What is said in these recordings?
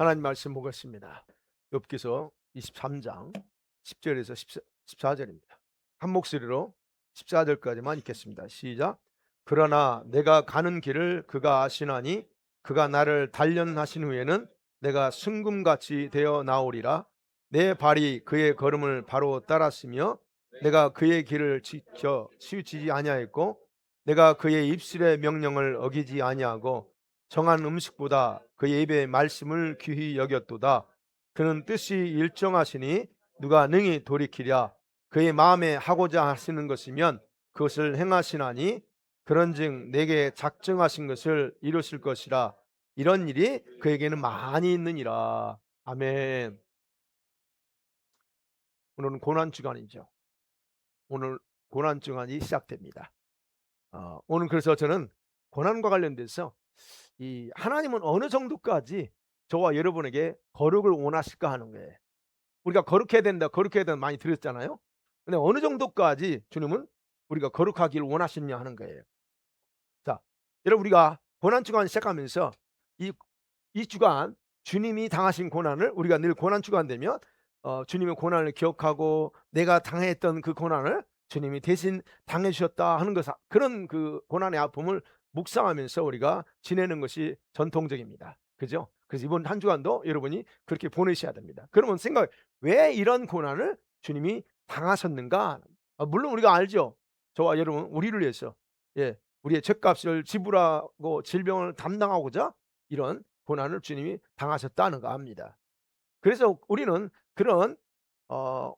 하나님 말씀 보겠습니다. 욥기서 23장 10절에서 14절입니다. 한 목소리로 14절까지만 읽겠습니다. 시작. 그러나 내가 가는 길을 그가 아시나니 그가 나를 단련하신 후에는 내가 순금같이 되어 나오리라. 내 발이 그의 걸음을 바로 따랐으며 내가 그의 길을 지켜 치우치지 아니하였고 내가 그의 입술의 명령을 어기지 아니하고 정한 음식보다 그의 입의 말씀을 귀히 여겼도다. 그는 뜻이 일정하시니 누가 능히 돌이키랴. 그의 마음에 하고자 하시는 것이면 그것을 행하시나니 그런즉 내게 작정하신 것을 이루실 것이라. 이런 일이 그에게는 많이 있느니라. 아멘. 오늘은 고난 주간이죠. 오늘 고난 주간이 시작됩니다. 오늘 그래서 저는 고난과 관련돼서 이 하나님은 어느 정도까지 저와 여러분에게 거룩을 원하실까 하는 거예요. 우리가 거룩해야 된다, 거룩해야 된다 많이 들었잖아요. 근데 어느 정도까지 주님은 우리가 거룩하기를 원하시느냐 하는 거예요. 자, 여러분 우리가 고난 주간 시작하면서 이, 이 주간 주님이 당하신 고난을 우리가 늘 고난 주간 되면 주님의 고난을 기억하고 내가 당했던 그 고난을 주님이 대신 당해 주셨다 하는 것, 그런 그 고난의 아픔을 묵상하면서 우리가 지내는 것이 전통적입니다. 그죠? 그래서 이번 한 주간도 여러분이 그렇게 보내셔야 됩니다. 그러면 생각, 왜 이런 고난을 주님이 당하셨는가? 물론 우리가 알죠. 저와 여러분 우리를 위해서, 예, 우리의 죄값을 지불하고 질병을 담당하고자 이런 고난을 주님이 당하셨다는 거 압니다. 그래서 우리는 그런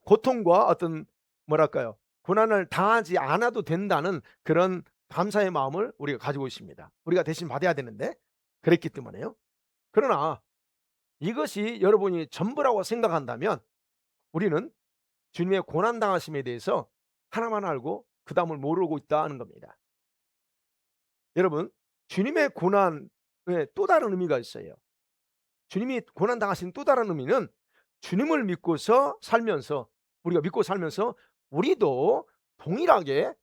고통과 어떤 뭐랄까요, 고난을 당하지 않아도 된다는 그런 감사의 마음을 우리가 가지고 있습니다. 우리가 대신 받아야 되는데 그랬기 때문에요. 그러나 이것이 여러분이 전부라고 생각한다면 우리는 주님의 고난 당하심에 대해서 하나만 알고 그 다음을 모르고 있다는 겁니다. 여러분, 주님의 고난에 또 다른 의미가 있어요. 주님이 고난 당하신 또 다른 의미는 주님을 믿고서 살면서, 우리가 믿고 살면서 우리도 동일하게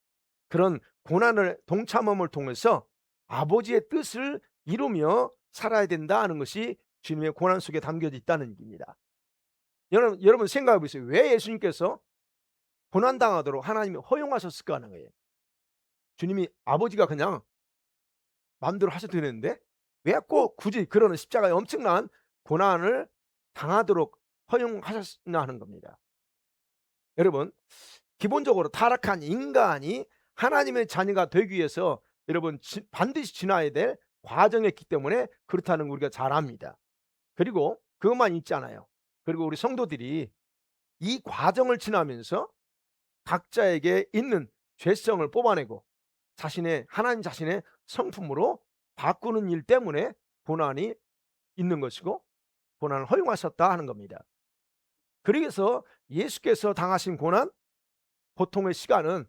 그런 고난을 동참함을 통해서 아버지의 뜻을 이루며 살아야 된다는 것이 주님의 고난 속에 담겨져 있다는 얘기입니다. 여러분 생각해 보세요. 왜 예수님께서 고난 당하도록 하나님이 허용하셨을까 하는 거예요. 주님이 아버지가 그냥 마음대로 하셔도 되는데 왜 꼭 굳이 그런 십자가의 엄청난 고난을 당하도록 허용하셨나 하는 겁니다. 여러분, 기본적으로 타락한 인간이 하나님의 자녀가 되기 위해서 여러분 반드시 지나야 될 과정이었기 때문에 그렇다는 거 우리가 잘 압니다. 그리고 그것만 있지 않아요. 그리고 우리 성도들이 이 과정을 지나면서 각자에게 있는 죄성을 뽑아내고 하나님 자신의 성품으로 바꾸는 일 때문에 고난이 있는 것이고 고난을 허용하셨다 하는 겁니다. 그래서 예수께서 당하신 고난, 고통의 시간은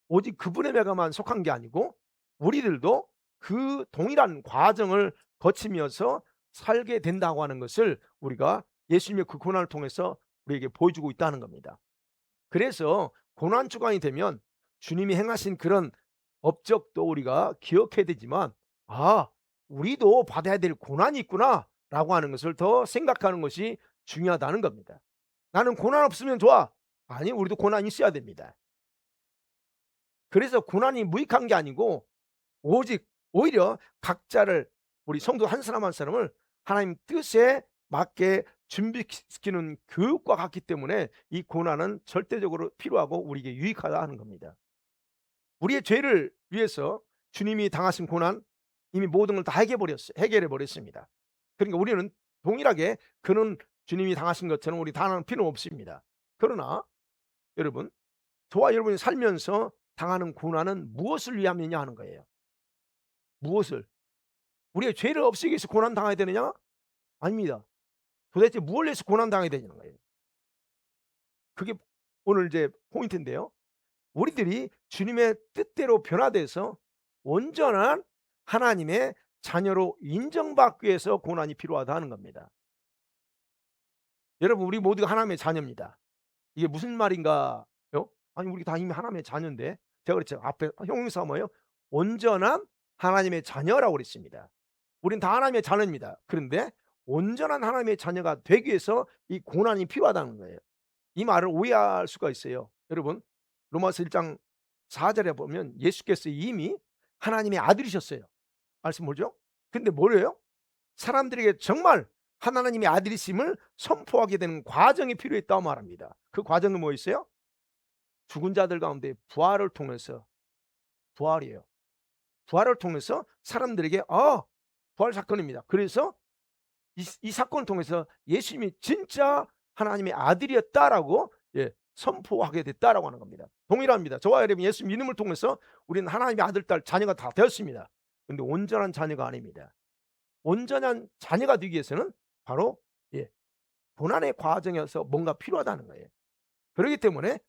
오직 그분의 배가만 속한 게 아니고 우리들도 그 동일한 과정을 거치면서 살게 된다고 하는 것을 우리가 예수님의 그 고난을 통해서 우리에게 보여주고 있다는 겁니다. 그래서 고난 주간이 되면 주님이 행하신 그런 업적도 우리가 기억해야 되지만 우리도 받아야 될 고난이 있구나라고 하는 것을 더 생각하는 것이 중요하다는 겁니다. 나는 고난 없으면 좋아. 아니, 우리도 고난이 있어야 됩니다. 그래서 고난이 무익한 게 아니고 오히려 각자를, 우리 성도 한 사람 한 사람을 하나님 뜻에 맞게 준비시키는 교육과 같기 때문에 이 고난은 절대적으로 필요하고 우리에게 유익하다 하는 겁니다. 우리의 죄를 위해서 주님이 당하신 고난 이미 모든 걸 다 해결해 버렸습니다. 그러니까 우리는 동일하게 그는 주님이 당하신 것처럼 우리 당할 필요는 없습니다. 그러나 여러분, 저와 여러분이 살면서 당하는 고난은 무엇을 위함이냐 하는 거예요. 무엇을? 우리의 죄를 없애기 위해서 고난 당해야 되느냐? 아닙니다. 도대체 무엇을 위해서 고난 당해야 되냐는 거예요. 그게 오늘 이제 포인트인데요. 우리들이 주님의 뜻대로 변화돼서 온전한 하나님의 자녀로 인정받기 위해서 고난이 필요하다는 겁니다. 여러분, 우리 모두가 하나님의 자녀입니다. 이게 무슨 말인가요? 아니, 우리 다 이미 하나님의 자녀인데. 제가 그랬죠. 앞에 형용사 뭐예요? 온전한 하나님의 자녀라고 그랬습니다. 우린 다 하나님의 자녀입니다. 그런데 온전한 하나님의 자녀가 되기 위해서 이 고난이 필요하다는 거예요. 이 말을 오해할 수가 있어요. 여러분, 로마서 1장 4 절에 보면 예수께서 이미 하나님의 아들이셨어요. 말씀 뭐죠? 근데 뭐래요? 사람들에게 정말 하나님의 아들이심을 선포하게 되는 과정이 필요했다고 말합니다. 그 과정은 뭐였어요? 죽은 자들 가운데 부활을 통해서, 부활이에요. 부활을 통해서 사람들에게 부활 사건입니다. 그래서 이 사건을 통해서 예수님이 진짜 하나님의 아들이었다라고 선포하게 됐다라고 하는 겁니다. 동일합니다. 저와 여러분 예수 믿음을 통해서 우리는 하나님의 아들, 딸, 자녀가 다 되었습니다. 근데 온전한 자녀가 아닙니다. 온전한 자녀가 되기 위해서는 바로 고난의 과정에서 뭔가 필요하다는 거예요. 그렇기 때문에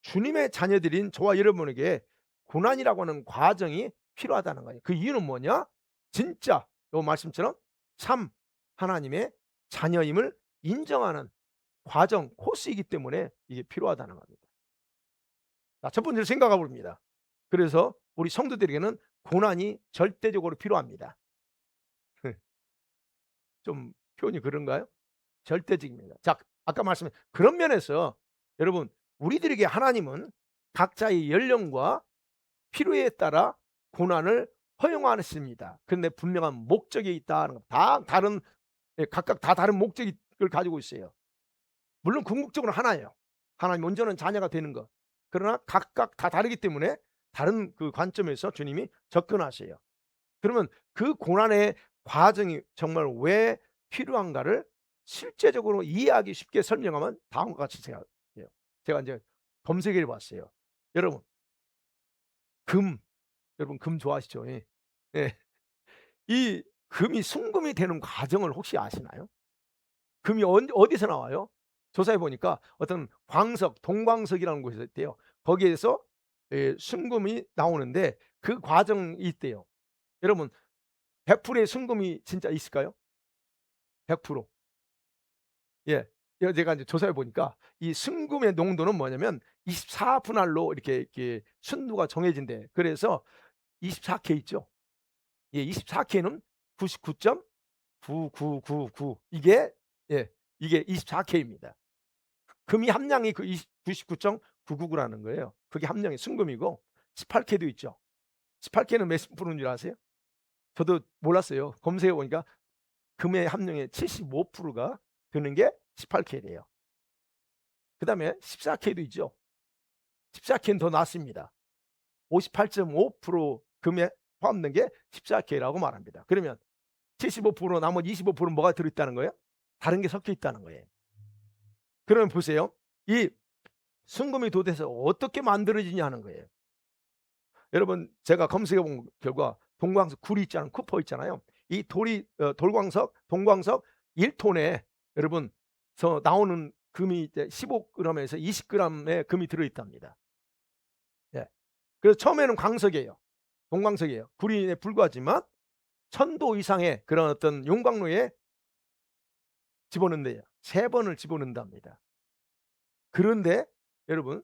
주님의 자녀들인 저와 여러분에게 고난이라고 하는 과정이 필요하다는 거예요. 그 이유는 뭐냐? 진짜 요 말씀처럼 참 하나님의 자녀임을 인정하는 과정, 코스이기 때문에 이게 필요하다는 겁니다. 자, 첫 번째로 생각해 봅니다. 그래서 우리 성도들에게는 고난이 절대적으로 필요합니다. 좀 표현이 그런가요? 절대적입니다. 자, 아까 말씀한 그런 면에서 여러분, 우리들에게 하나님은 각자의 연령과 필요에 따라 고난을 허용하십니다. 그런데 분명한 목적이 있다는 것. 다 다른, 각각 다 다른 목적을 가지고 있어요. 물론 궁극적으로 하나예요. 하나님 온전한 자녀가 되는 것. 그러나 각각 다 다르기 때문에 다른 그 관점에서 주님이 접근하세요. 그러면 그 고난의 과정이 정말 왜 필요한가를 실제적으로 이해하기 쉽게 설명하면 다음과 같이 생각해요. 제가 이제 검색해 봤어요. 여러분, 금, 여러분 금 좋아하시죠? 예. 예. 이 금이 순금이 되는 과정을 혹시 아시나요? 금이 어디서 나와요? 조사해 보니까 어떤 광석, 동광석이라는 곳이 있대요. 거기에서 순금이 나오는데 그 과정이 있대요. 여러분, 100%의 순금이 진짜 있을까요? 100%. 예. 제가 이제 조사해 보니까 이 순금의 농도는 뭐냐면 24 분할로 이렇게 순도가 정해진대. 그래서 24K 있죠. 예, 24K는 99.9999 이게, 이게 24K입니다. 금이 함량이 그 99.999라는 거예요. 그게 함량이 순금이고 18K도 있죠. 18K는 몇 프로인 줄 아세요? 저도 몰랐어요. 검색해 보니까 금의 함량의 75%가 되는 게 18K래요. 그다음에 14K도 있죠. 14K는 더 낮습니다. 58.5% 금에 포함된 게 14K라고 말합니다. 그러면 75% 나머지 25%는 뭐가 들어 있다는 거예요? 다른 게 섞여 있다는 거예요. 그러면 보세요. 이 순금이 도대체 어떻게 만들어지냐는 거예요. 여러분, 제가 검색해 본 결과 동광석 구리 있잖아요. 쿠퍼 있잖아요. 이 돌이 돌광석, 동광석 1톤에 여러분 나오는 금이 이제 15g에서 20g의 금이 들어 있답니다. 예. 그래서 처음에는 광석이에요. 동광석이에요. 구리에 불과하지만 1000도 이상의 그런 어떤 용광로에 집어넣는대요. 3번을 집어넣는답니다. 그런데 여러분,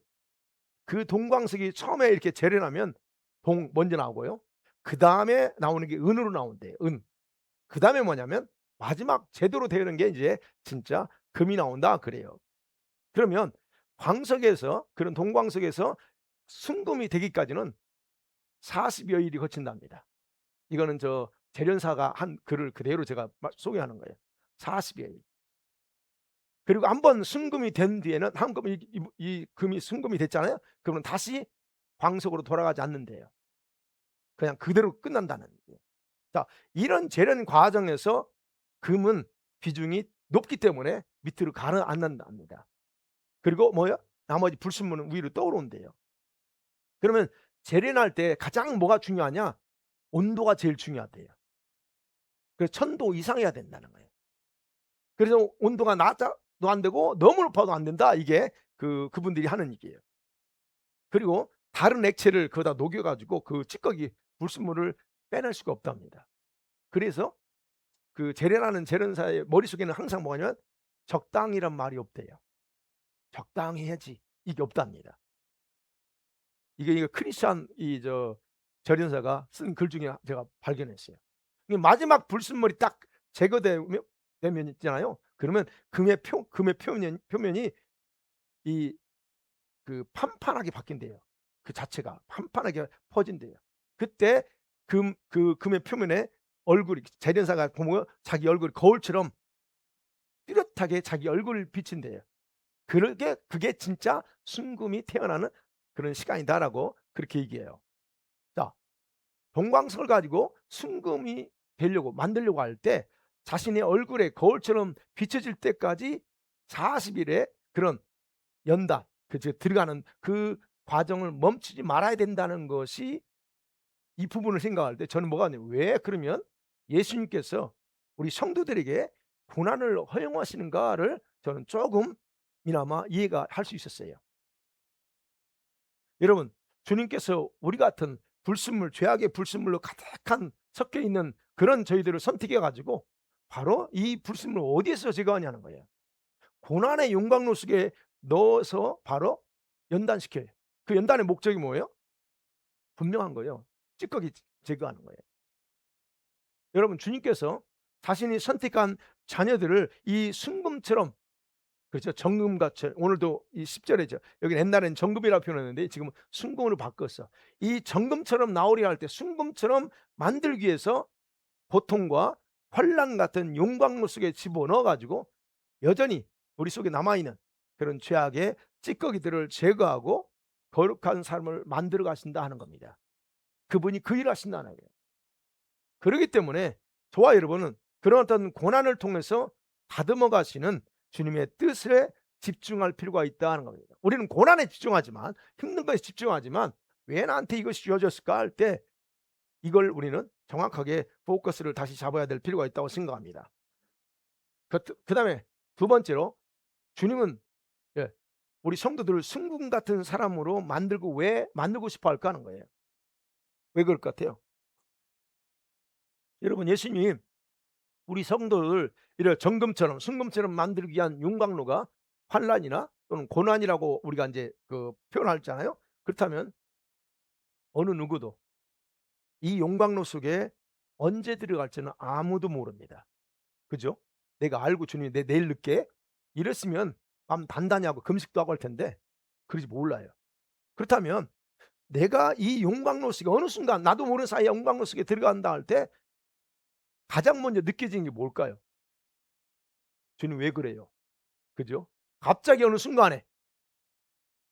그 동광석이 처음에 이렇게 재련하면 동 먼저 나오고요. 그다음에 나오는 게 은으로 나온대요. 은. 그다음에 뭐냐면 마지막 제대로 되는 게 이제 진짜 금이 나온다 그래요. 그러면 광석에서, 그런 동광석에서 순금이 되기까지는 40여 일이 거친답니다. 이거는 저 재련사가 한 글을 그대로 제가 소개하는 거예요. 40여 일. 그리고 한번 순금이 된 뒤에는 한번 이 금이 순금이 됐잖아요. 그러면 다시 광석으로 돌아가지 않는데요. 그냥 그대로 끝난다는 거예요. 자, 이런 재련 과정에서 금은 비중이 높기 때문에 밑으로 가라앉는답니다. 그리고 뭐요? 나머지 불순물은 위로 떠오른대요. 그러면 재련할 때 가장 뭐가 중요하냐? 온도가 제일 중요하대요. 그래서 1000도 이상이어야 된다는 거예요. 그래서 온도가 낮아도 안 되고 너무 높아도 안 된다. 이게 그분들이 하는 얘기예요. 그리고 다른 액체를 거기다 녹여 가지고 그 찌꺼기 불순물을 빼낼 수가 없답니다. 그래서 그 재련하는 재련사의 머릿속에는 항상 뭐냐면 적당이란 말이 없대요. 적당히 해야지. 이게 없답니다. 이게 크리스찬 재련사가 쓴 글 중에 제가 발견했어요. 마지막 불순물이 딱 제거되면 되면 있잖아요. 그러면 금의 표면이 이 판판하게 바뀐대요. 그 자체가 판판하게 퍼진대요. 그때 금의 표면에 얼굴이 재련사가 보면 자기 얼굴이 거울처럼 뚜렷하게 자기 얼굴을 비친대요. 그게 진짜 순금이 태어나는 그런 시간이다라고 그렇게 얘기해요. 자, 동광석을 가지고 순금이 되려고 만들려고 할 때 자신의 얼굴에 거울처럼 비춰질 때까지 40 일의 그런 연단, 들어가는 그 과정을 멈추지 말아야 된다는 것이, 이 부분을 생각할 때 저는 뭐가 있냐면, 왜 그러면 예수님께서 우리 성도들에게 고난을 허용하시는가를 저는 조금이나마 이해가 할 수 있었어요. 여러분, 주님께서 우리 같은 불순물, 죄악의 불순물로 가득한 섞여 있는 그런 저희들을 선택해 가지고 바로 이 불순물을 어디에서 제거하냐는 거예요. 고난의 용광로 속에 넣어서 바로 연단시켜요. 그 연단의 목적이 뭐예요? 분명한 거예요. 찌꺼기 제거하는 거예요. 여러분, 주님께서 자신이 선택한 자녀들을 이 순금처럼, 그렇죠, 정금같이, 오늘도 이 10절에죠. 여기 옛날에는 정금이라고 표현했는데 지금은 순금으로 바꿨어. 이 정금처럼 나오려 할 때 순금처럼 만들기 위해서 고통과 환난 같은 용광로 속에 집어넣어 가지고 여전히 우리 속에 남아 있는 그런 죄악의 찌꺼기들을 제거하고 거룩한 삶을 만들어 가신다 하는 겁니다. 그분이 그 일을 하신다는 거예요. 그렇기 때문에 저와 여러분은 그런 어떤 고난을 통해서 다듬어 가시는 주님의 뜻에 집중할 필요가 있다 하는 겁니다. 우리는 고난에 집중하지만, 힘든 것에 집중하지만 '왜 나한테 이것이 주어졌을까?' 할 때 이걸 우리는 정확하게 포커스를 다시 잡아야 될 필요가 있다고 생각합니다. 그다음에 두 번째로, 주님은, 예, 우리 성도들을 순금 같은 사람으로 만들고, 왜 만들고 싶어 할까 하는 거예요. 왜 그럴 것 같아요? 여러분, 예수님 우리 성도를 이런 정금처럼 순금처럼 만들기 위한 용광로가 환난이나 또는 고난이라고 우리가 인제 표현하잖아요. 그렇다면 어느 누구도 이 용광로 속에 언제 들어갈지는 아무도 모릅니다. 그죠? 내가 알고 주님이 내일 늦게 이랬으면 마음 단단히 하고 금식도 하고 할 텐데 그러지 몰라요. 그렇다면 내가 이 용광로 속에 어느 순간 나도 모르는 사이에 용광로 속에 들어간다 할 때 가장 먼저 느껴지는 게 뭘까요? '주님 왜 그래요?' 그죠? 갑자기 어느 순간에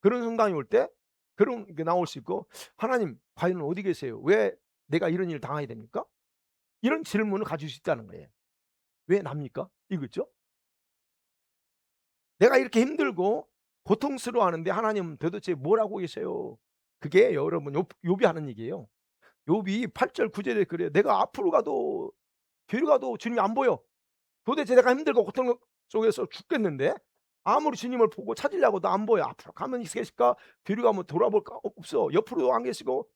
그런 순간이 올 때 그런 게 나올 수 있고, '하나님 과연 어디 계세요? 왜 내가 이런 일을 당해야 됩니까?' 이런 질문을 가질 수 있다는 거예요. '왜 납니까?' 이거죠. 내가 이렇게 힘들고 고통스러워하는데 하나님은 도대체 뭘 하고 계세요? 그게 여러분 욥이 하는 얘기예요. 욥이 8절 9 절에 그래요. "내가 앞으로 가도 뒤로 가도 주님이 안 보여. 도대체 내가 힘들고 고통 속에서 죽겠는데 아무리 주님을 보고 찾으려고도 안 보여. 앞으로 가면 계실까? 뒤로 가면 돌아볼까? 없어. 옆으로도 안 계시고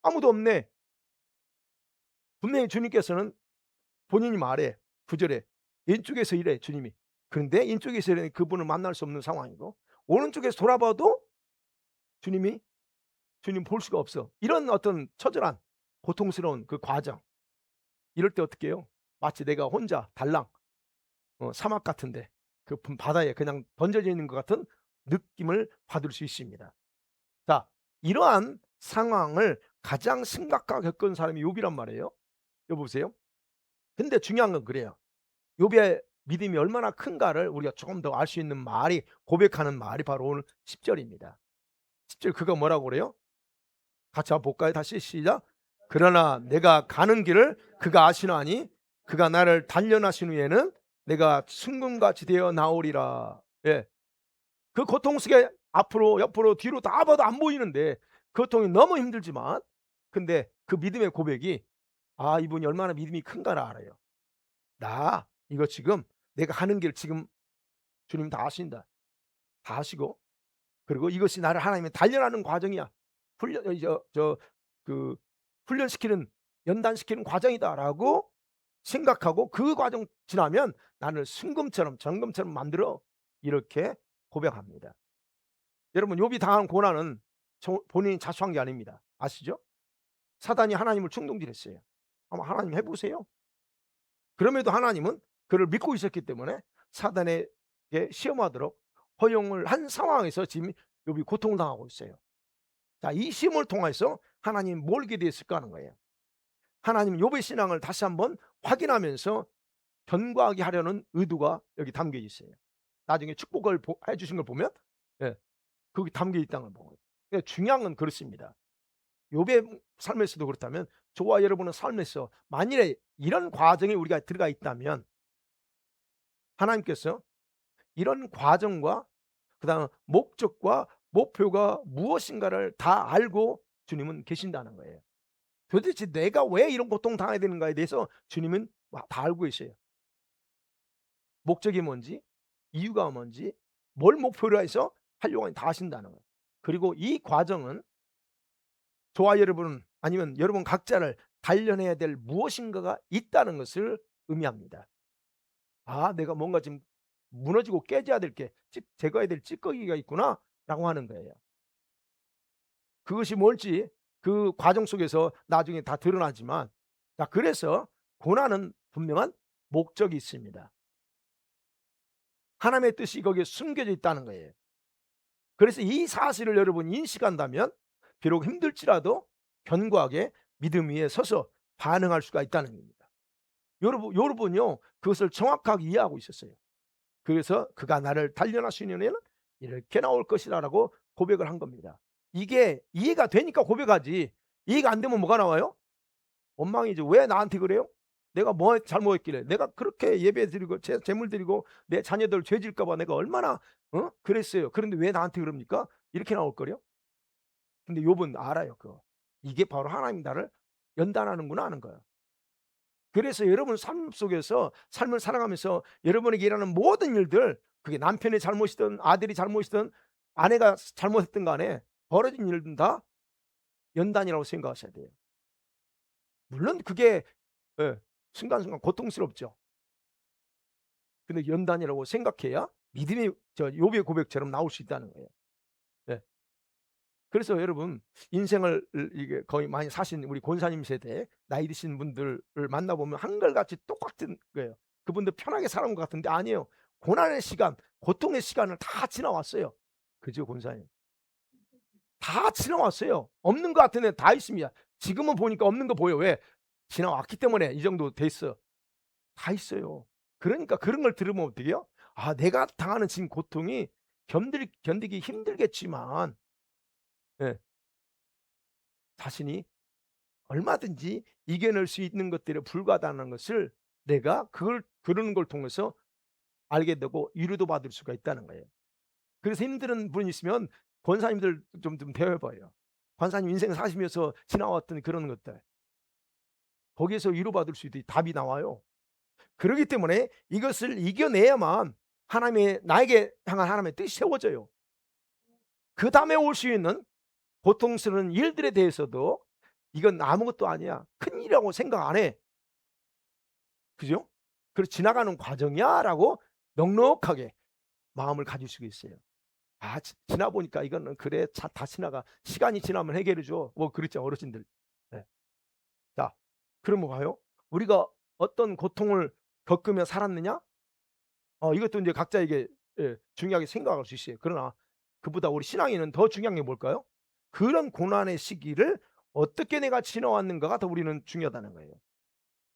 아무도 없네." 분명히 주님께서는 본인이 말해. 9 절에 왼쪽에서 이래 주님이. 그런데 왼쪽에서 이래 그분을 만날 수 없는 상황이고, 오른쪽에서 돌아봐도 주님이 주님 볼 수가 없어. 이런 어떤 처절한 고통스러운 그 과정. 이럴 때 어떻게 해요? 마치 내가 혼자 달랑 사막 같은데 바다에 그냥 던져져 있는 것 같은 느낌을 받을 수 있습니다. 자, 이러한 상황을 가장 심각하게 겪은 사람이 욥이란 말이에요. 여보세요? 근데 중요한 건 그래요. 욥의 믿음이 얼마나 큰가를 우리가 조금 더 알 수 있는 말이, 고백하는 말이 바로 오늘 10 절입니다. 10절 그가 뭐라고 그래요? 같이 한번 볼까요? 다시 시작. "그러나 내가 가는 길을 그가 아시나니 그가 나를 단련하신 후에는 내가 순금같이 되어 나오리라." 예. 그 고통 속에 앞으로 옆으로 뒤로 다 봐도 안 보이는데 그 고통이 너무 힘들지만, 근데 그 믿음의 고백이, 아 이분이 얼마나 믿음이 큰가를 알아요. '나 이거 지금 내가 하는 길 지금 주님 다 아신다. 다 아시고, 그리고 이것이 나를 하나님의 단련하는 과정이야. 훈련 그 훈련시키는 연단시키는 과정이다.'라고 생각하고 그 과정 지나면 나를 순금처럼 정금처럼 만들어, 이렇게 고백합니다. 여러분, 욥이 당한 고난은 본인이 자수한 게 아닙니다. 아시죠? 사단이 하나님을 충동질했어요. 한번 하나님 해 보세요. 그럼에도 하나님은 그를 믿고 있었기 때문에 사단에게 시험하도록 허용을 한 상황에서 지금 욥이 고통을 당하고 있어요. 자, 이 시험을 통해서 하나님 뭘 기대했을까 하는 거예요. 하나님 욥의 신앙을 다시 한번 확인하면서 견고하게 하려는 의도가 여기 담겨 있어요. 나중에 축복을 해 주신 걸 보면 예, 거기 담겨 있다는 걸 보거든요. 그러니까 중요한 건 그렇습니다. 욥의 삶에서도 그렇다면 저와 여러분의 삶에서 만일에 이런 과정에 우리가 들어가 있다면 하나님께서 이런 과정과 그다음 목적과 목표가 무엇인가를 다 알고 주님은 계신다는 거예요. 도대체 내가 왜 이런 고통 당해야 되는가에 대해서 주님은 다 알고 계셔요. 목적이 뭔지, 이유가 뭔지, 뭘 목표로 해서 하려고 하는지 다 아신다는 거예요. 그리고 이 과정은 저와 여러분 아니면 여러분 각자를 단련해야 될 무엇인가가 있다는 것을 의미합니다. 아, 내가 뭔가 지금 무너지고 깨져야 될 게 제거해야 될 찌꺼기가 있구나라고 하는 거예요. 그것이 뭘지 그 과정 속에서 나중에 다 드러나지만, 자, 그래서 고난은 분명한 목적이 있습니다. 하나님의 뜻이 거기에 숨겨져 있다는 거예요. 그래서 이 사실을 여러분이 인식한다면 비록 힘들지라도 견고하게 믿음 위에 서서 반응할 수가 있다는 겁니다. 여러분요 그것을 정확하게 이해하고 있었어요. 그래서 그가 나를 단련할 수 있는 애는 이렇게 나올 것이라라고 고백을 한 겁니다. 이게 이해가 되니까 고백하지, 이해가 안 되면 뭐가 나와요? 원망이죠. '왜 나한테 그래요? 내가 뭐 잘못했길래? 내가 그렇게 예배 드리고 제물 드리고 내 자녀들 죄 질까 봐 내가 얼마나 그랬어요. 그런데 왜 나한테 그럽니까?' 이렇게 나올 거요. 근데 욥은 알아요 그거. 이게 바로 하나님이 나를 연단하는구나 하는 거예요. 그래서 여러분 삶 속에서 삶을 살아가면서 여러분에게 일어나는 모든 일들, 그게 남편의 잘못이든 아들이 잘못이든 아내가 잘못했든 간에 벌어진 일들은 다 연단이라고 생각하셔야 돼요. 물론 그게 예, 순간순간 고통스럽죠. 근데 연단이라고 생각해야 믿음의 저 욥의 고백처럼 나올 수 있다는 거예요. 예. 그래서 여러분 인생을 이게 거의 많이 사신 우리 권사님 세대 나이 드신 분들을 만나 보면 한결같이 똑같은 거예요. 그분들 편하게 살아온 것 같은데 아니에요. 고난의 시간, 고통의 시간을 다 지나왔어요. 그죠, 권사님? 다 지나왔어요. 없는 것 같은 애 다 있습니다. 지금은 보니까 없는 거 보여. 왜? 지나왔기 때문에 이 정도 됐어. 다 있어요. 그러니까 그런 걸 들으면 어떡해요? '아, 내가 당하는 지금 고통이 견디기 힘들겠지만 예, 자신이 얼마든지 이겨낼 수 있는 것들에 불과하다는 것을 내가 그걸 그러는 걸 통해서 알게 되고 위로도 받을 수가 있다는 거예요. 그래서 힘든 분 있으면 권사님들 좀 대화해 봐요. 권사님 인생 사시면서 지나왔던 그런 것들. 거기에서 위로받을 수 있듯 답이 나와요. 그러기 때문에 이것을 이겨내야만 하나님의 나에게 향한 하나님의 뜻이 세워져요. 그다음에 올 수 있는 고통스러운 일들에 대해서도 '이건 아무것도 아니야. 큰일이라고 생각 안 해.' 그죠? 그래서 '지나가는 과정이야.'라고 넉넉하게 마음을 가질 수가 있어요. '아, 지나 보니까 이거는 그래 다 지나가. 시간이 지나면 해결해 줘.' 뭐 그랬죠, 어르신들. 네. 자, 그러면 봐요. 우리가 어떤 고통을 겪으며 살았느냐? 이것도 인제 각자에게 예, 중요하게 생각할 수 있어요. 그러나 그보다 우리 신앙인은 더 중요한 게 뭘까요? 그런 고난의 시기를 어떻게 내가 지나왔는가가 더 우리는 중요하다는 거예요.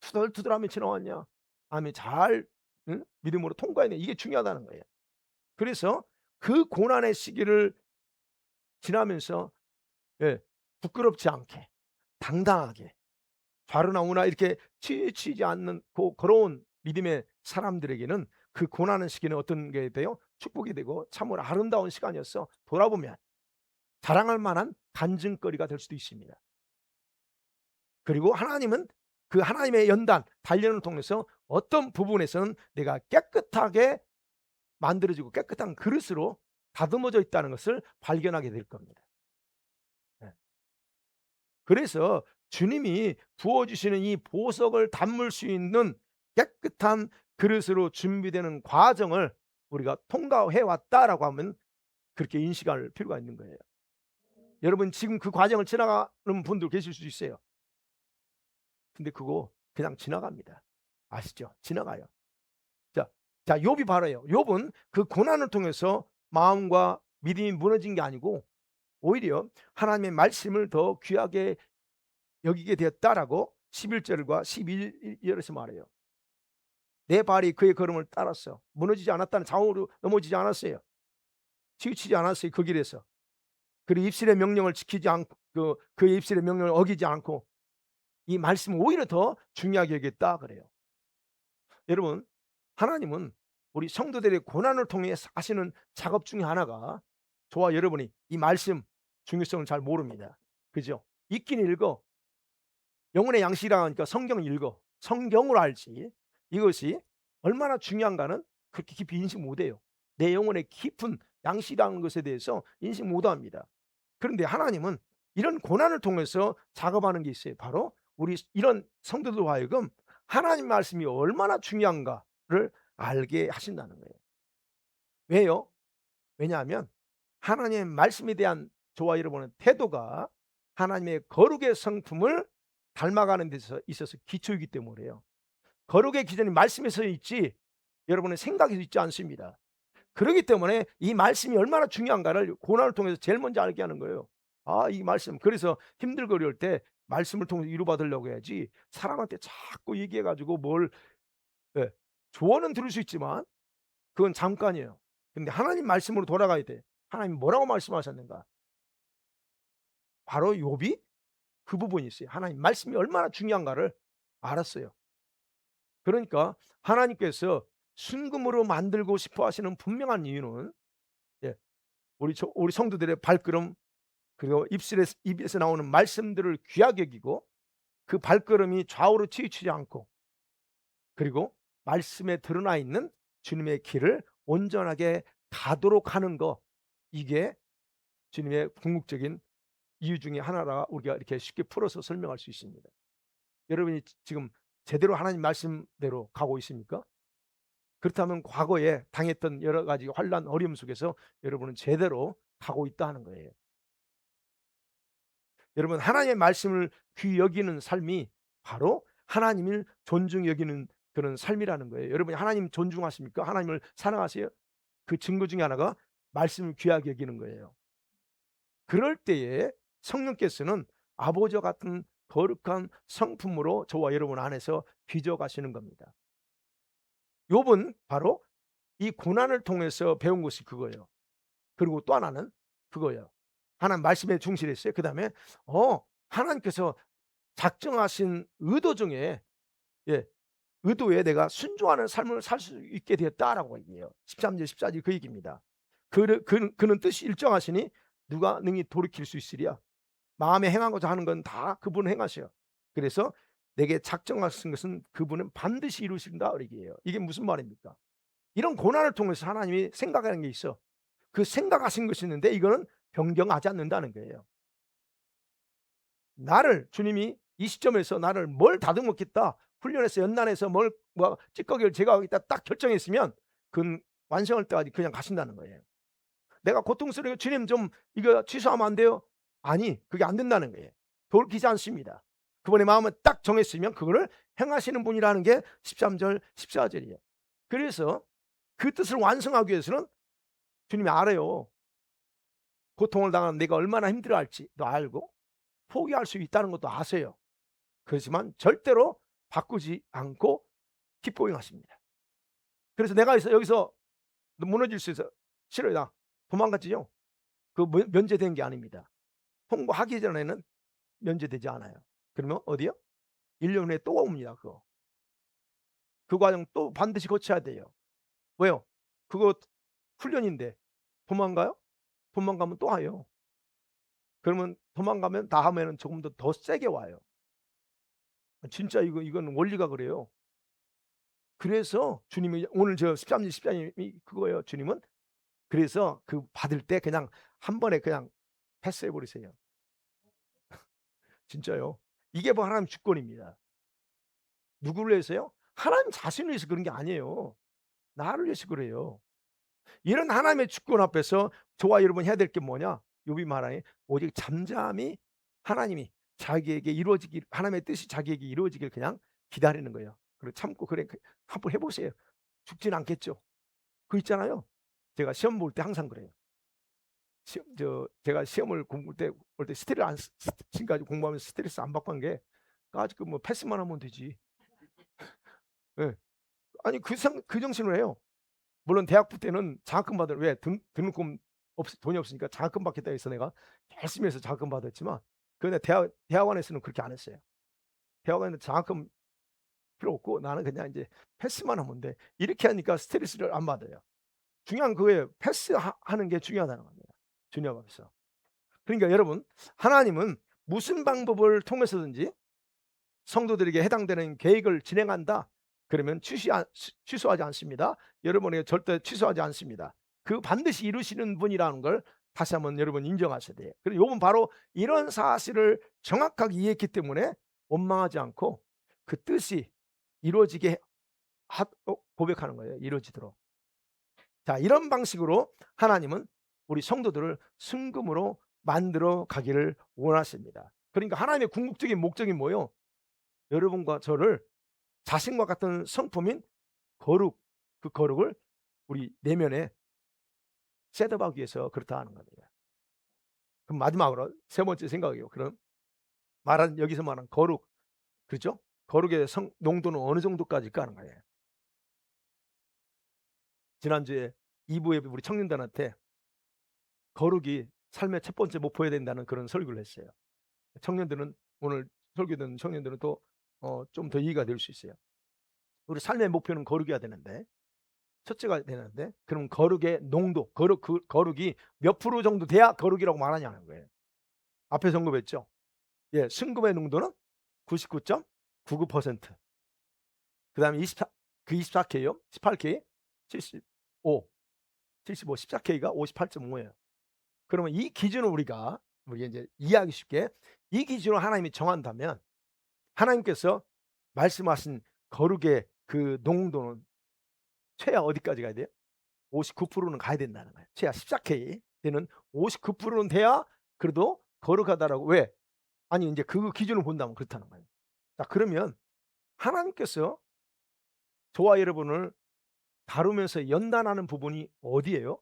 투덜투덜하며 지나왔냐? 아니면 잘 믿음으로 통과했냐? 이게 중요하다는 거예요. 그래서 그 고난의 시기를 지나면서 예, 부끄럽지 않게 당당하게 좌로나 우나 이렇게 치이지 않는 고런 믿음의 사람들에게는 그 고난의 시기는 어떤 게 돼요? 축복이 되고 참으로 아름다운 시간이어서 돌아보면 자랑할 만한 간증거리가 될 수도 있습니다. 그리고 하나님은 그 하나님의 연단, 단련을 통해서 어떤 부분에서는 내가 깨끗하게 만들어지고 깨끗한 그릇으로 다듬어져 있다는 것을 발견하게 될 겁니다. 예. 그래서 주님이 부어 주시는 이 보석을 담을 수 있는 깨끗한 그릇으로 준비되는 과정을 우리가 통과해 왔다라고 하면 그렇게 인식할 필요가 있는 거예요. 여러분 지금 그 과정을 지나가는 분들 계실 수 있어요. 근데 그거 그냥 지나갑니다. 아시죠? 지나가요. 자, 욥이 바로예요. 욥은 그 고난을 통해서 마음과 믿음이 무너진 게 아니고 오히려 하나님의 말씀을 더 귀하게 여기게 되었다라고 11절과 12절에서 말해요. 내 발이 그의 걸음을 따랐어. 무너지지 않았다는, 좌우로 넘어지지 않았어요. 치우치지 않았어요. 그 길에서. 그리고 입술의 명령을 지키지 않고 그의 입술의 명령을 어기지 않고 이 말씀을 오히려 더 중요하게 여겼다 그래요. 여러분, 하나님은 우리 성도들의 고난을 통해 하시는 작업 중에 하나가, 저와 여러분이 이 말씀 중요성을 잘 모릅니다. 그죠? 읽긴 읽어. 영혼의 양식이라 하니까 성경을 읽어. 성경으로 알지. 이것이 얼마나 중요한가는 그렇게 깊이 인식 못해요. 내 영혼의 깊은 양식이라는 것에 대해서 인식 못합니다. 그런데 하나님은 이런 고난을 통해서 작업하는 게 있어요. 바로 우리 이런 성도들 하여금 하나님 말씀이 얼마나 중요한가를 알게 하신다는 거예요. 왜요? 왜냐하면 하나님의 말씀에 대한 저와 여러분의 태도가 하나님의 거룩의 성품을 닮아가는 데 있어서 기초이기 때문에요. 거룩의 기준이 말씀에서 있지 여러분의 생각에서 있지 않습니다. 그렇기 때문에 이 말씀이 얼마나 중요한가를 고난을 통해서 제일 먼저 알게 하는 거예요. 아, 이 말씀. 그래서 힘들고 어려울 때 말씀을 통해서 위로받으려고 해야지 사람한테 자꾸 얘기해 가지고 뭘, 예, 조언은 들을 수 있지만 그건 잠깐이에요. 근데 하나님 말씀으로 돌아가야 돼. 하나님이 뭐라고 말씀하셨는가? 바로 욥이 그 부분이 있어요. 하나님 말씀이 얼마나 중요한가를 알았어요. 그러니까 하나님께서 순금으로 만들고 싶어 하시는 분명한 이유는, 예, 우리 성도들의 발걸음 그리고 입에서 나오는 말씀들을 귀하게 여기고 그 발걸음이 좌우로 치우치지 않고 그리고 말씀에 드러나 있는 주님의 길을 온전하게 가도록 하는 거, 이게 주님의 궁극적인 이유 중에 하나라 우리가 이렇게 쉽게 풀어서 설명할 수 있습니다. 여러분이 지금 제대로 하나님 말씀대로 가고 있습니까? 그렇다면 과거에 당했던 여러 가지 환난 어려움 속에서 여러분은 제대로 가고 있다 하는 거예요. 여러분, 하나님의 말씀을 귀히 여기는 삶이 바로 하나님을 존중 여기는 그런 삶이라는 거예요. 여러분이 하나님 존중하십니까? 하나님을 사랑하세요? 그 증거 중에 하나가 말씀을 귀하게 여기는 거예요. 그럴 때에 성령께서는 아버지와 같은 거룩한 성품으로 저와 여러분 안에서 빚어 가시는 겁니다. 욥은 바로 이 고난을 통해서 배운 것이 그거예요. 그리고 또 하나는 그거예요. 하나님 말씀에 충실했어요. 그다음에 하나님께서 작정하신 의도 중에, 예, 의도에 내가 순종하는 삶을 살 수 있게 되었다라고 얘기해요. 13절 14절 그 얘기입니다. 그는 뜻이 일정하시니 누가 능히 돌이킬 수 있으랴. 마음에 행하고자 하는 건 다 그분은 행하셔요. 그래서 내게 작정하신 것은 그분은 반드시 이루신다 얘기해요. 이게 무슨 말입니까? 이런 고난을 통해서 하나님이 생각하는 게 있어. 그 생각하신 것이 있는데 이거는 변경하지 않는다는 거예요. 나를 주님이 이 시점에서 나를 뭘 다듬었겠다, 훈련해서 연단해서 뭘 찌꺼기를 제거하겠다 딱 결정했으면 그건 완성할 때까지 그냥 가신다는 거예요. 내가 고통스러워 주님 좀 이거 취소하면 안 돼요? 아니, 그게 안 된다는 거예요. 돌이키지 않습니다. 그분의 마음을 딱 정했으면 그거를 행하시는 분이라는 게 13절 14절이에요. 그래서 그 뜻을 완성하기 위해서는 주님이 알아요. 고통을 당하는 내가 얼마나 힘들어할지도 알고 포기할 수 있다는 것도 아세요. 그렇지만 절대로 바꾸지 않고 기뻐행하십니다. 그래서 내가 여기서 무너질 수 있어 싫어요. 나 도망갔지요. 그 면제된 게 아닙니다. 통보하기 전에는 면제되지 않아요. 그러면 어디요? 1년 후에 또 옵니다. 그거. 그 과정 또 반드시 거쳐야 돼요. 왜요? 그거 훈련인데 도망가요? 도망가면 또 와요. 그러면 도망가면 다음에는 조금 더 세게 와요. 진짜 이건 원리가 그래요. 그래서 주님이 오늘 저 13절 14절이 그거예요. 주님은 그래서 그 받을 때 그냥 한 번에 그냥 패스해 버리세요. 진짜요. 이게 뭐 하나님 주권입니다. 누구를 위해서요? 하나님 자신을 위해서 그런 게 아니에요. 나를 위해서 그래요. 이런 하나님의 주권 앞에서 저와 여러분이 해야 될 게 뭐냐? 욥이 말하니 오직 잠잠히 하나님이 자기에게 이루어지길, 하나님의 뜻이 자기에게 이루어지길 그냥 기다리는 거예요. 그리고 참고, 그래 한번 해 보세요. 죽진 않겠죠. 그 있잖아요. 제가 시험 볼 때 항상 그래요. 제가 시험을 공부할 때 볼 때 스트레스 안 지금까지 공부하면서 스트레스 안 받고 한 게 아직 뭐 패스만 하면 되지. 예. 아니 그 정신으로 해요. 물론 대학부 때는 장학금 받을 왜 등록금 돈이 없으니까 장학금 받겠다 해서 내가 열심히 해서 장학금 받았지만 근데 대학원에서는 그렇게 안 했어요. 대학원에는 장학금 필요 없고 나는 그냥 인제 패스만 하면 돼. 이렇게 하니까 스트레스를 안 받아요. 중요한 그거예요. 하는 게 중요하다는 겁니다. 중요하면서. 그러니까 여러분 하나님은 무슨 방법을 통해서든지 성도들에게 해당되는 계획을 진행한다. 그러면 취소하지 않습니다. 여러분에게 절대 취소하지 않습니다. 그 반드시 이루시는 분이라는 걸 다시 한번 여러분 인정하셔야 돼요. 그리고 요번 바로 이런 사실을 정확하게 이해했기 때문에 원망하지 않고 그 뜻이 이루어지게 고백하는 거예요. 이루어지도록. 자, 이런 방식으로 하나님은 우리 성도들을 승금으로 만들어 가기를 원하십니다. 그러니까 하나님의 궁극적인 목적이 뭐예요? 여러분과 저를 자신과 같은 성품인 거룩, 그 거룩을 우리 내면에 셋업하기 위해서 그렇다 하는 겁니다. 그럼 마지막으로 세 번째 생각이요. 그럼 여기서 말하는 거룩, 그렇죠? 거룩의 농도는 어느 정도까지일까 하는 거예요. 지난주에 2부에 우리 청년단한테 거룩이 삶의 첫 번째 목표여야 된다는 그런 설교를 했어요. 청년들은 오늘 설교 듣는 청년들은 또 좀 더 이해가 될 수 있어요. 우리 삶의 목표는 거룩이어야 되는데 첫째가 되는데 그럼 거룩의 농도, 거룩이 몇 프로 정도 돼야 거룩이라고 말하냐는 거예요. 앞에서 언급했죠. 예, 순금의 농도는 99.99%. 그다음에 24K요. 18K 75, 14K가 58.5예요. 그러면 이 기준을 우리가 이제 이해하기 쉽게 이 기준을 하나님이 정한다면 하나님께서 말씀하신 거룩의 그 농도는 최하 어디까지 가야 돼요? 59%는 가야 된다는 거예요. 최하 14K 되는 59%는 돼야 그래도 거룩하다라고. 왜? 아니 인제 그 기준을 본다면 그렇다는 거예요. 자, 그러면 하나님께서 저와 여러분을 다루면서 연단하는 부분이 어디예요?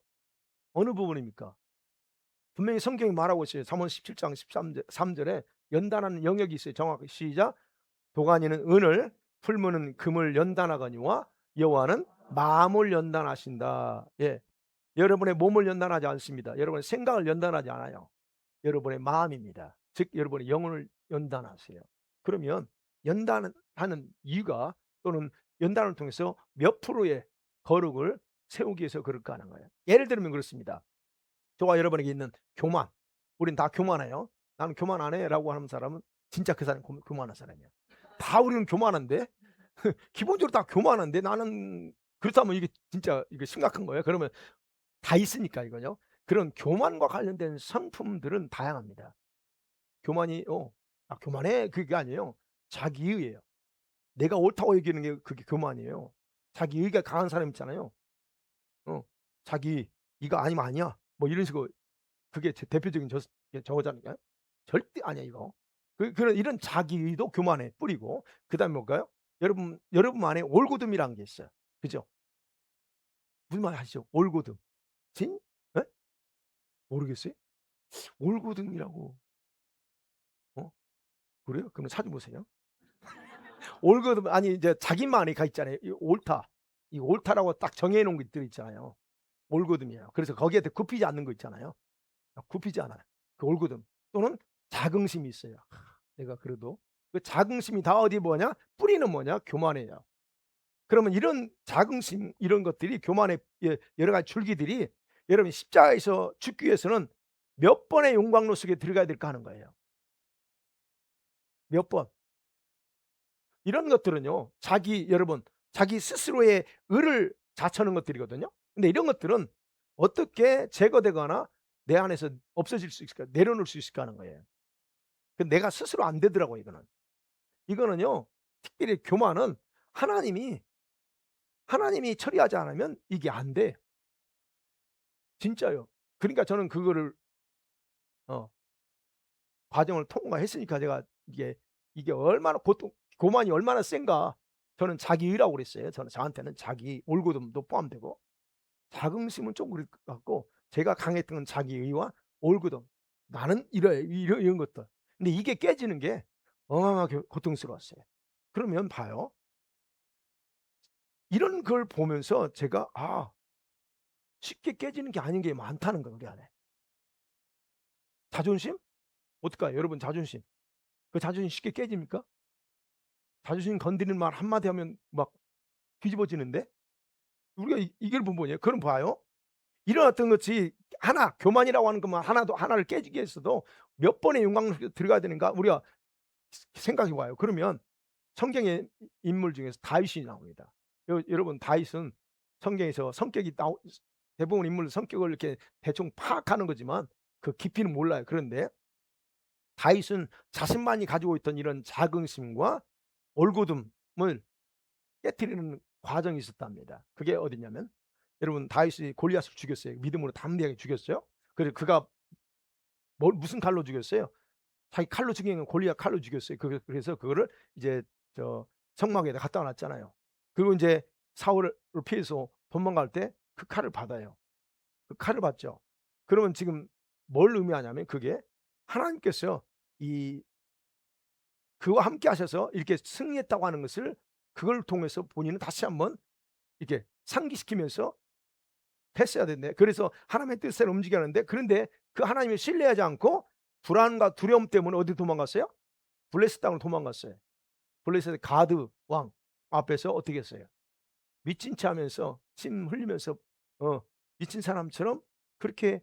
어느 부분입니까? 분명히 성경이 말하고 있어요. 잠언 17장 3절에 연단하는 영역이 있어요. 정확히 시작. 도가니는 은을, 풀무는 금을 연단하거니와 여호와는 마음을 연단하신다. 예. 여러분의 몸을 연단하지 않습니다. 여러분의 생각을 연단하지 않아요. 여러분의 마음입니다. 즉 여러분의 영혼을 연단하세요. 그러면 연단하는 이유가 또는 연단을 통해서 몇 프로의 거룩을 세우기 위해서 그럴까 하는 거예요. 예를 들면 그렇습니다. 저와 여러분에게 있는 교만. 우린 다 교만해요. "나는 교만 안 해."라고 하는 사람은 진짜 그 사람이 교만한 사람이야. 다 우리는 교만한데 기본적으로 다 교만한데 나는 그렇다면 이게 진짜 이게 심각한 거예요. 그러면 다 있으니까 이거요. 그런 교만과 관련된 성품들은 다양합니다. 교만이 교만해 그게 아니에요. 자기의예요. 내가 옳다고 여기는 게 그게 교만이에요. 자기의가 강한 사람 있잖아요. 어 자기 "이거 아니면 아니야." 뭐 이런 식으로 그게 제 대표적인 저거잖아요. 절대 아니야 이거. 그런 이런 자기의도 교만의 뿌리고 그다음에 뭘까요? 여러분 안에 올곧음이라는 게 있어요. 그죠? 무슨 말 아시죠? 올곧음. 예? 모르겠어요? 올곧음이라고. 어 그래요? 그럼 찾아보세요. 올곧음 아니 이제 자기만이 가 있잖아요. 이 옳다. 이 옳다라고 딱 정해 놓은 것들이 있잖아요. 올곧음이에요. 그래서 거기에 굽히지 않는 거 있잖아요. 굽히지 않아요. 그 올곧음 또는 자긍심이 있어요. 내가 그래도 그 자긍심이 다 어디에 뭐냐? 뿌리는 뭐냐? 교만이에요. 그러면 이런 자긍심 이런 것들이 교만의 여러 가지 줄기들이 여러분 십자가에서 죽기 위해서는 몇 번의 용광로 속에 들어가야 될까 하는 거예요. 몇 번. 이런 것들은요. 자기 스스로의 의를 자처하는 것들이거든요. 근데 이런 것들은 어떻게 제거되거나 내 안에서 없어질 수 있을까? 내려놓을 수 있을까 하는 거예요. 그 내가 스스로 안 되더라고요 이거는. 이거는요. 특별히 교만은 하나님이 처리하지 않으면 이게 안 돼. 진짜요. 그러니까 저는 그거를 어 과정을 통과했으니까 제가 이게 얼마나 고통 교만이 얼마나 센가 저는 자기의라고 그랬어요. 저한테는 자기 올고듬도 포함되고 자긍심은 좀 그럴 것 같고 제가 강했던 건 자기의와 올고듬. '나는 이래.' 이런 것들. 근데 이게 깨지는 게 어마어마하게 고통스러웠어요. 그러면 봐요. 이런 걸 보면서 제가 쉽게 깨지는 게 아닌 게 많다는 거예요, 우리 안에. 자존심? 어떨까요? 여러분 자존심. 그 자존심 쉽게 깨집니까? 자존심 건드리는 말 한마디 하면 막 뒤집어지는데 우리가 이걸 본 거예요. 그럼 봐요. 일어났던 것이 하나 교만이라고 하는 것만 하나를 깨지게 했어도 몇 번의 용광로 들어가야 되는가 우리가 생각해 봐요. 그러면 성경의 인물 중에서 다윗이 나옵니다. 여러분 다윗은 성경에서 성격이 대부분 인물 성격을 이렇게 대충 파악하는 거지만 그 깊이는 몰라요. 그런데 다윗은 자신만이 가지고 있던 이런 자긍심과 올고듬을 깨트리는 과정이 있었답니다. 그게 어디냐면 여러분 다윗이 골리앗을 죽였어요. 믿음으로 담대하게 죽였어요. 그래서 그가 무슨 칼로 죽였어요? 자기 칼로 죽인 건 골리앗 칼로 죽였어요. 그래서 그거를 이제 저 성막에다 갖다 놨잖아요. 그리고 인제 사울을 피해서 도망갈 때 그 칼을 받아요. 그 칼을 받죠. 그러면 지금 뭘 의미하냐면 그게 하나님께서 이 그와 함께 하셔서 이렇게 승리했다고 하는 것을 그걸 통해서 본인은 다시 한번 이렇게 상기시키면서 했어야 된대. 그래서 하나님의 뜻대로 움직여야 하는데 그런데 그 하나님을 신뢰하지 않고 불안과 두려움 때문에 어디로 도망갔어요? 블레셋 땅으로 도망갔어요. 블레셋의 가드 왕 앞에서 어떻게 했어요? 미친 체 하면서 침 흘리면서 어 미친 사람처럼 그렇게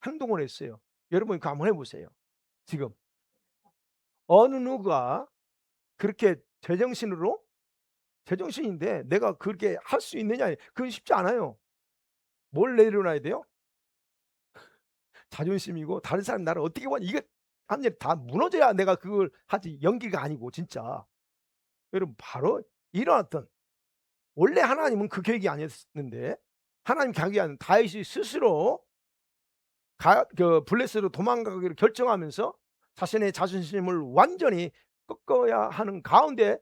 행동을 했어요. 여러분 그거 한번 해 보세요. 지금 어느 누가 그렇게 제정신인데 내가 그렇게 할 수 있느냐 그건 쉽지 않아요. 뭘 내려놔야 돼요? 자존심이고 다른 사람이 나를 어떻게 보냐 이게 완전히 다 무너져야 내가 그걸 하지 연기가 아니고 진짜. 여러분 바로 일어났던 원래 하나님은 그 계획이 아니었는데 하나님 계획이 다윗이 스스로 블레셋으로 도망가기로 결정하면서 자신의 자존심을 완전히 꺾어야 하는 가운데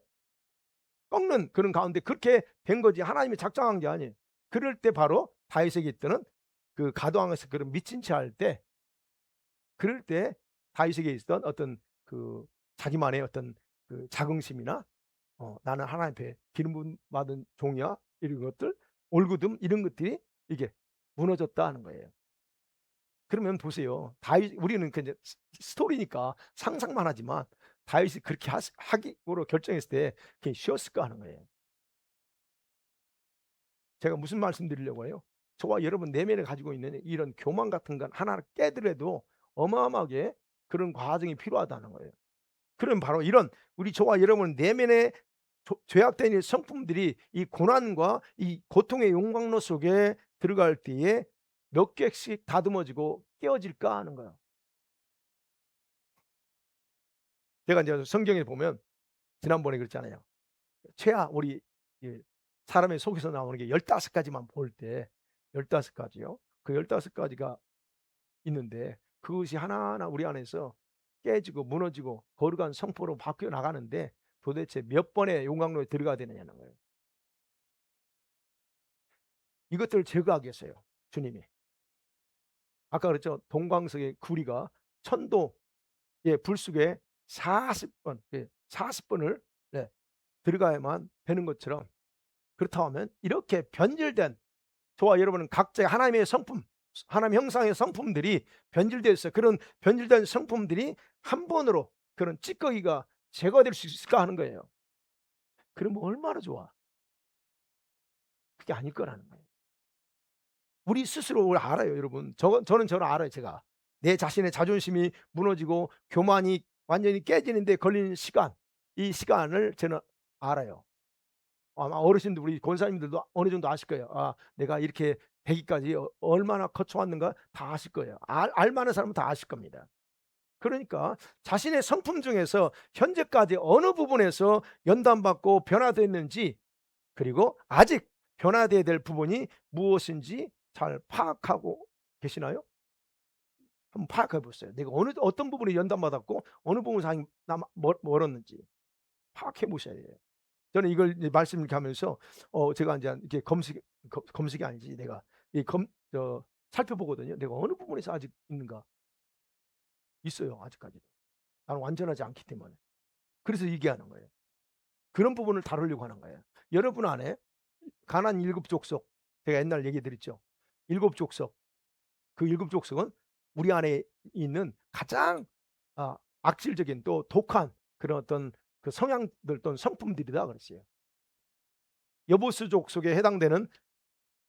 꺾는 그런 가운데 그렇게 된 거지 하나님이 작정한 게 아니에요. 그럴 때 바로 다윗에게 있던 그 가도왕에서 그런 미친 체 할 때 그럴 때 다윗에게 있었던 어떤 그 자기만의 어떤 그 자긍심이나 '나는 하나님 앞에 기름 부음 받은 종이야.' 이런 것들 올고듬 이런 것들이 이게 무너졌다 하는 거예요. 그러면 보세요. 다윗 우리는 그 이제 스토리니까 상상만 하지만 다윗이 그렇게 하기로 결정했을 때 그게 쉬웠을까 하는 거예요. 제가 무슨 말씀드리려고 해요? 저와 여러분 내면에 가지고 있는 이런 교만 같은 건 하나를 깨더라도 어마어마하게 그런 과정이 필요하다는 거예요. 그럼 바로 이런 우리 저와 여러분 내면에 죄악된 이 성품들이 이 고난과 이 고통의 용광로 속에 들어갈 때에 몇 개씩 다듬어지고 깨어질까 하는 거예요. 제가 이제 성경에 보면 지난번에 그랬잖아요. 최하 우리 이 사람의 속에서 나오는 게 15 가지만 볼 때 15 가지요. 그 15 가지가 있는데 그것이 하나하나 우리 안에서 깨지고 무너지고 거룩한 성포로 바뀌어 나가는데 도대체 몇 번의 용광로에 들어가야 되느냐는 거예요. 이것들을 제거하기 위해서요, 주님이. 아까 그랬죠. 동광석의 구리가 천도의 불 속에 40번 40번을 네 들어가야만 되는 것처럼 그렇다고 하면 이렇게 변질된 저와 여러분은 각자의 하나님의 성품, 하나님 형상의 성품들이 변질되어 있어요. 그런 변질된 성품들이 한 번으로 그런 찌꺼기가 제거될 수 있을까 하는 거예요. 그러면 얼마나 좋아. 그게 아닐 거라는 거예요. 우리 스스로 알아요, 여러분. 저는 알아요, 제가. 내 자신의 자존심이 무너지고 교만이 완전히 깨지는 데 걸리는 시간, 이 시간을 저는 알아요. 아마 어르신들 우리 권사님들도 어느 정도 아실 거예요. 내가 이렇게 되기까지 얼마나 거쳐왔는가 다 아실 거예요. 알 만한 사람은 다 아실 겁니다. 그러니까 자신의 성품 중에서 현재까지 어느 부분에서 연단받고 변화됐는지 그리고 아직 변화돼야 될 부분이 무엇인지 잘 파악하고 계시나요? 한번 파악해 보세요. 내가 어떤 부분에 연단받았고 어느 부분에서 멀었는지 파악해 보셔야 돼요. 저는 이걸 이제 말씀 이렇게 하면서 제가 인제 이렇게 검색이 아니지, 내가 이 검 저 살펴보거든요. '내가 어느 부분에서 아직 있는가?' 있어요 아직까지도. 나는 완전하지 않기 때문에. 그래서 얘기하는 거예요. 그런 부분을 다루려고 하는 거예요. 여러분 안에 가나안 일곱 족속, 제가 옛날 얘기 드렸죠. 일곱 족속, 그 일곱 족속은 우리 안에 있는 가장 악질적인 또 독한 그런 어떤 그 성향들 또는 성품들이다 그랬어요. 여보스 족속에 해당되는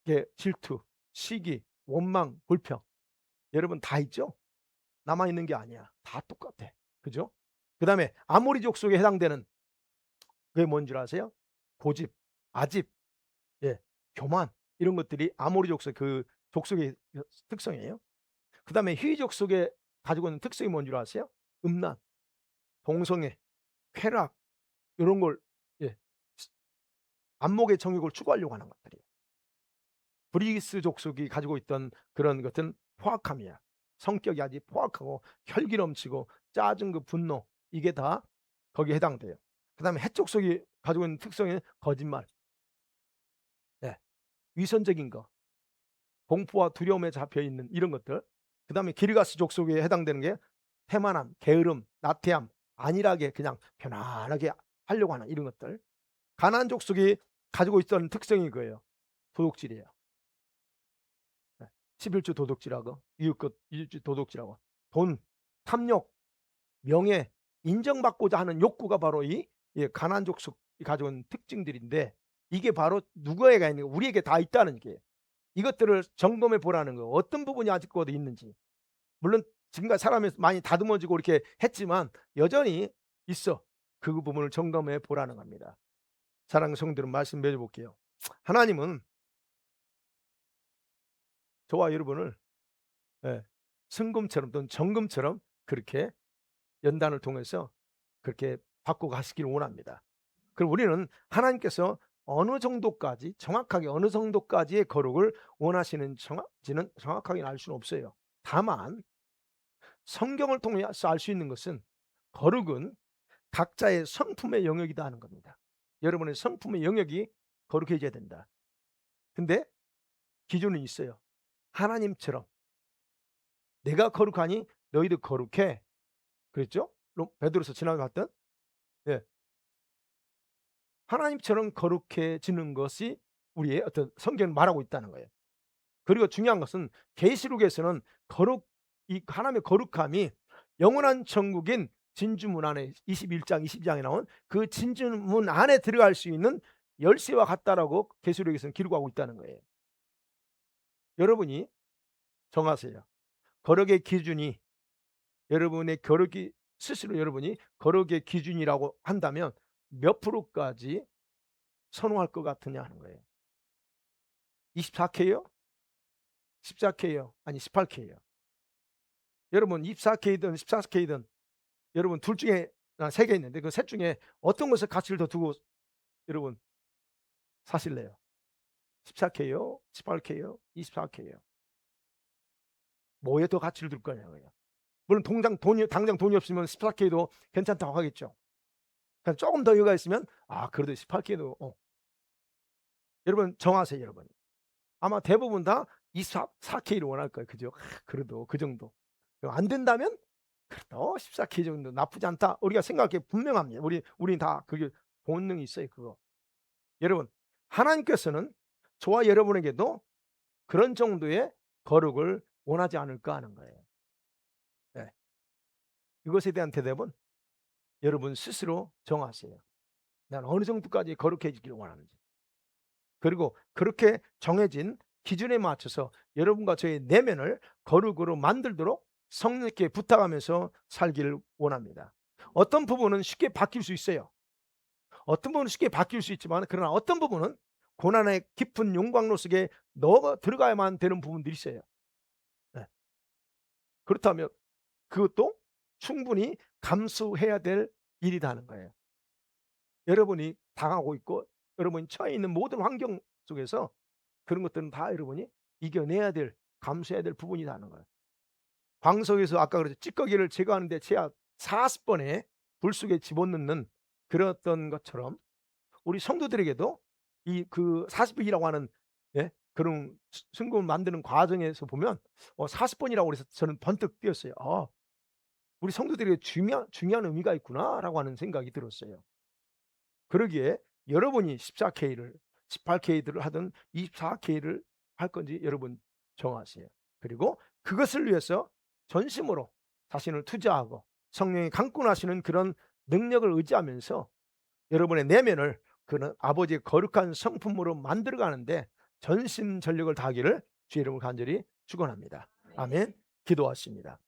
게 질투, 시기, 원망, 불평, 여러분 다 있죠? 나만 있는 게 아니야. 다 똑같아. 그죠? 그다음에 아모리 족속에 해당되는 그게 뭔 줄 아세요? 고집, 아집, 예, 교만, 이런 것들이 아모리 족속 그 족속의 특성이에요. 그다음에 휘 족속에 가지고 있는 특성이 뭔 줄 아세요? 음란, 동성애, 쾌락, 요런 걸, 예, 안목의 정욕을 추구하려고 하는 것들이에요. 브리기스 족속이 가지고 있던 그런 것은 포악함이야. 성격이 아주 포악하고 혈기 넘치고 짜증, 그 분노, 이게 다 거기에 해당돼요. 그다음에 해 족속이 가지고 있는 특성이 거짓말, 예, 위선적인 거, 공포와 두려움에 잡혀 있는 이런 것들. 그다음에 기르가스 족속에 해당되는 게 태만함, 게으름, 나태함, 안일하게 그냥 편안하게 하려고 하는 이런 것들. 가나안 족속이 가지고 있던 특성이 그거예요. 도둑질이에요. 예. 11주 도둑질하고 이웃주 도둑질하고 돈, 탐욕, 명예, 인정받고자 하는 욕구가 바로 이 가나안 족속이 가지고 있는 특징들인데, 이게 바로 누구에게 있는 거, 우리에게 다 있다는 게, 이것들을 점검해 보라는 거. 어떤 부분이 아직까지 있는지. 물론 지금까지 살아면서 많이 다듬어지고 이렇게 했지만 여전히 있어. 그 부분을 점검해 보라는 겁니다. 사랑하는 성도들은 말씀 맺어 볼게요. 하나님은 저와 여러분을, 예, 승금처럼 또는 정금처럼 그렇게 연단을 통해서 그렇게 바꿔 가시기를 원합니다. 그럼 우리는 하나님께서 어느 정도까지, 정확하게 어느 정도까지의 거룩을 원하시는 지는 정확하게 알 수는 없어요. 다만 성경을 통해서 알 수 있는 것은 거룩은 각자의 성품의 영역이다 하는 겁니다. 여러분의 성품의 영역이 거룩해져야 된다. 근데 기준은 있어요. 하나님처럼 "내가 거룩하니 너희도 거룩해." 그랬죠? 베드로서 지나가 봤던, 예, 하나님처럼 거룩해지는 것이 우리의 어떤 성경은 말하고 있다는 거예요. 그리고 중요한 것은 계시록에서는 거룩 이 하나님의 거룩함이 영원한 천국인 진주문 안에 21장 22 장에 나온 그 진주문 안에 들어갈 수 있는 열쇠와 같다라고 계시록에서는 기록하고 있다는 거예요. 여러분이 정하세요. 거룩의 기준이, 여러분의 거룩이 스스로 여러분이 거룩의 기준이라고 한다면 몇 프로까지 선호할 것 같으냐 하는 거예요. 24K요? 14K요? 아니 18K요? 여러분 24K든 14K든 여러분 둘 중에 세 개 있는데 그 셋 중에 어떤 것에 가치를 더 두고 여러분 사실래요? 14K요? 18K요? 24K요? 뭐에 더 가치를 둘 거냐고요. 물론 당장 돈이 없으면 14K도 괜찮다고 하겠죠. 그러니까 쪼금 더 여유가 있으면 그래도 18K도 여러분 정하세요 여러분. 아마 대부분 다 24K를 원할 거예요. 그죠? 그래도 그 정도. 안 된다면 그래도 14K 정도 나쁘지 않다. 우리가 생각하기에 분명합니다. 우리는 다 그게 본능이 있어요 그거. 여러분 하나님께서는 저와 여러분에게도 그런 정도의 거룩을 원하지 않을까 하는 거예요. 네. 이것에 대한 대답은 여러분 스스로 정하세요. 난 어느 정도까지 거룩해지기를 원하는지. 그리고 그렇게 정해진 기준에 맞춰서 여러분과 저의 내면을 거룩으로 만들도록 성령께 부탁하면서 살기를 원합니다. 어떤 부분은 쉽게 바뀔 수 있어요. 어떤 부분은 쉽게 바뀔 수 있지만 그러나 어떤 부분은 고난의 깊은 용광로 속에 넣어 들어가야만 되는 부분들이 있어요. 네. 그렇다면 그것도 충분히 감수해야 될 일이라는 거예요. 여러분이 당하고 있고 여러분이 처해 있는 모든 환경 속에서 그런 것들은 다 여러분이 이겨내야 될, 감수해야 될 부분이라는 거예요. 광석에서 아까 그랬죠. 찌꺼기를 제거하는데 최하 40번의 불 속에 집어넣는 그랬던 것처럼 우리 성도들에게도 이 그 40일이라고 하는, 예, 그런 승금 만드는 과정에서 보면 40번이라고 그래서 저는 번뜩 뜨였어요. '아, 우리 성도들에게 중요한 의미가 있구나.'라고 하는 생각이 들었어요. 그러기에 여러분이 14K를 18K를 하든 24K를 할 건지 여러분 정하세요. 그리고 그것을 위해서 전심으로 자신을 투자하고 성령이 강권하시는 그런 능력을 의지하면서 여러분의 내면을 그는 아버지의 거룩한 성품으로 만들어 가는데 전심전력을 다하기를 주의 이름으로 간절히 축원합니다. 아멘. 기도하십니다.